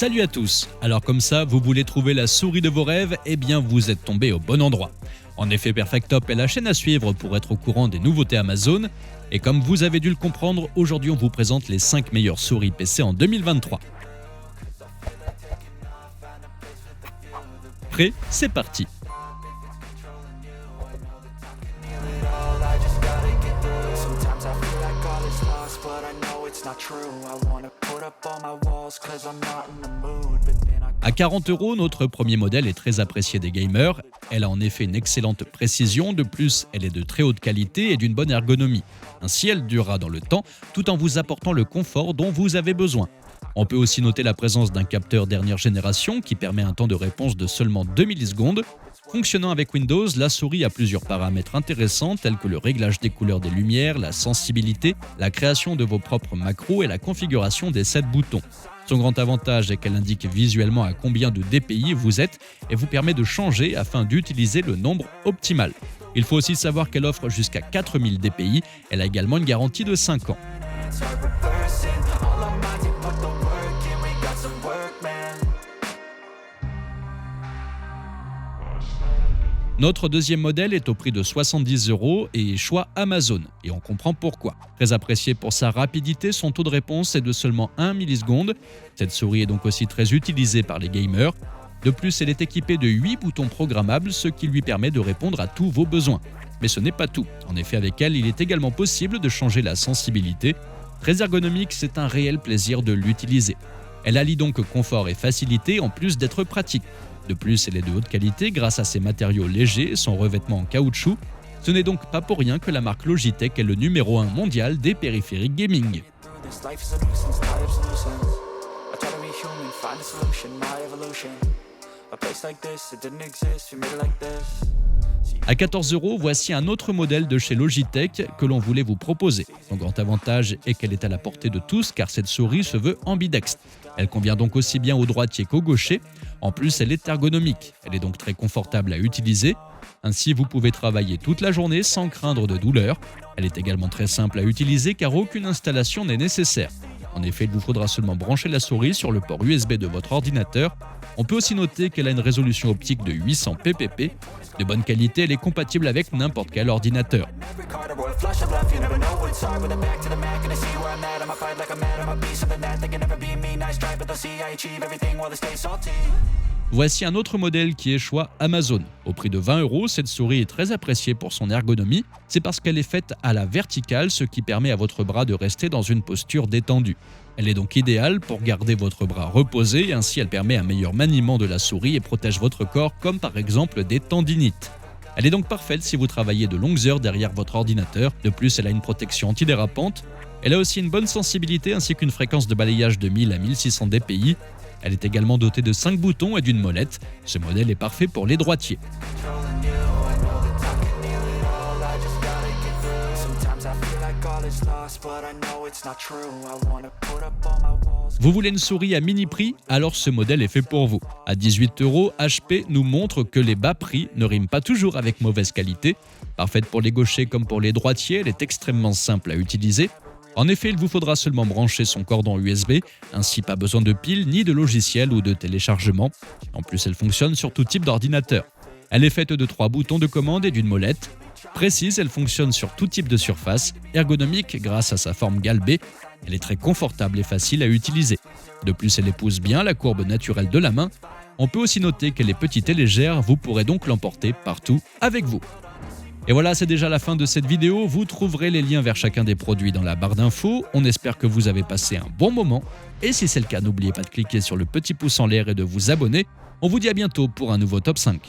Salut à tous. Alors comme ça, vous voulez trouver la souris de vos rêves? Eh bien, vous êtes tombé au bon endroit. En effet, Perfectop est la chaîne à suivre pour être au courant des nouveautés Amazon. Et comme vous avez dû le comprendre, aujourd'hui on vous présente les 5 meilleures souris PC en 2023. Prêt? C'est parti. À 40€, notre premier modèle est très apprécié des gamers. Elle a en effet une excellente précision, de plus elle est de très haute qualité et d'une bonne ergonomie. Ainsi elle durera dans le temps tout en vous apportant le confort dont vous avez besoin. On peut aussi noter la présence d'un capteur dernière génération qui permet un temps de réponse de seulement 2 millisecondes. Fonctionnant avec Windows, la souris a plusieurs paramètres intéressants tels que le réglage des couleurs des lumières, la sensibilité, la création de vos propres macros et la configuration des 7 boutons. Son grand avantage est qu'elle indique visuellement à combien de DPI vous êtes et vous permet de changer afin d'utiliser le nombre optimal. Il faut aussi savoir qu'elle offre jusqu'à 4000 DPI, elle a également une garantie de 5 ans. Notre deuxième modèle est au prix de 70€ et est choix Amazon, et on comprend pourquoi. Très apprécié pour sa rapidité, son taux de réponse est de seulement 1 milliseconde. Cette souris est donc aussi très utilisée par les gamers. De plus, elle est équipée de 8 boutons programmables, ce qui lui permet de répondre à tous vos besoins. Mais ce n'est pas tout. En effet, avec elle, il est également possible de changer la sensibilité. Très ergonomique, c'est un réel plaisir de l'utiliser. Elle allie donc confort et facilité en plus d'être pratique. De plus, elle est de haute qualité grâce à ses matériaux légers et son revêtement en caoutchouc. Ce n'est donc pas pour rien que la marque Logitech est le numéro 1 mondial des périphériques gaming. À 14€, voici un autre modèle de chez Logitech que l'on voulait vous proposer. Son grand avantage est qu'elle est à la portée de tous car cette souris se veut ambidextre. Elle convient donc aussi bien au droitier qu'au gaucher. En plus, elle est ergonomique. Elle est donc très confortable à utiliser. Ainsi, vous pouvez travailler toute la journée sans craindre de douleur. Elle est également très simple à utiliser car aucune installation n'est nécessaire. En effet, il vous faudra seulement brancher la souris sur le port USB de votre ordinateur. On peut aussi noter qu'elle a une résolution optique de 800 ppp. De bonne qualité, elle est compatible avec n'importe quel ordinateur. Voici un autre modèle qui est choix Amazon. Au prix de 20€, cette souris est très appréciée pour son ergonomie. C'est parce qu'elle est faite à la verticale, ce qui permet à votre bras de rester dans une posture détendue. Elle est donc idéale pour garder votre bras reposé, ainsi elle permet un meilleur maniement de la souris et protège votre corps, comme par exemple des tendinites. Elle est donc parfaite si vous travaillez de longues heures derrière votre ordinateur. De plus, elle a une protection antidérapante. Elle a aussi une bonne sensibilité ainsi qu'une fréquence de balayage de 1000 à 1600 dpi. Elle est également dotée de 5 boutons et d'une molette. Ce modèle est parfait pour les droitiers. Vous voulez une souris à mini prix? Alors ce modèle est fait pour vous. À 18€, HP nous montre que les bas prix ne riment pas toujours avec mauvaise qualité. Parfaite pour les gauchers comme pour les droitiers, elle est extrêmement simple à utiliser. En effet, il vous faudra seulement brancher son cordon USB, ainsi pas besoin de piles, ni de logiciel ou de téléchargement. En plus, elle fonctionne sur tout type d'ordinateur. Elle est faite de 3 boutons de commande et d'une molette. Précise, elle fonctionne sur tout type de surface. Ergonomique grâce à sa forme galbée, elle est très confortable et facile à utiliser. De plus, elle épouse bien la courbe naturelle de la main. On peut aussi noter qu'elle est petite et légère, vous pourrez donc l'emporter partout avec vous. Et voilà, c'est déjà la fin de cette vidéo. Vous trouverez les liens vers chacun des produits dans la barre d'infos. On espère que vous avez passé un bon moment. Et si c'est le cas, n'oubliez pas de cliquer sur le petit pouce en l'air et de vous abonner. On vous dit à bientôt pour un nouveau Top 5.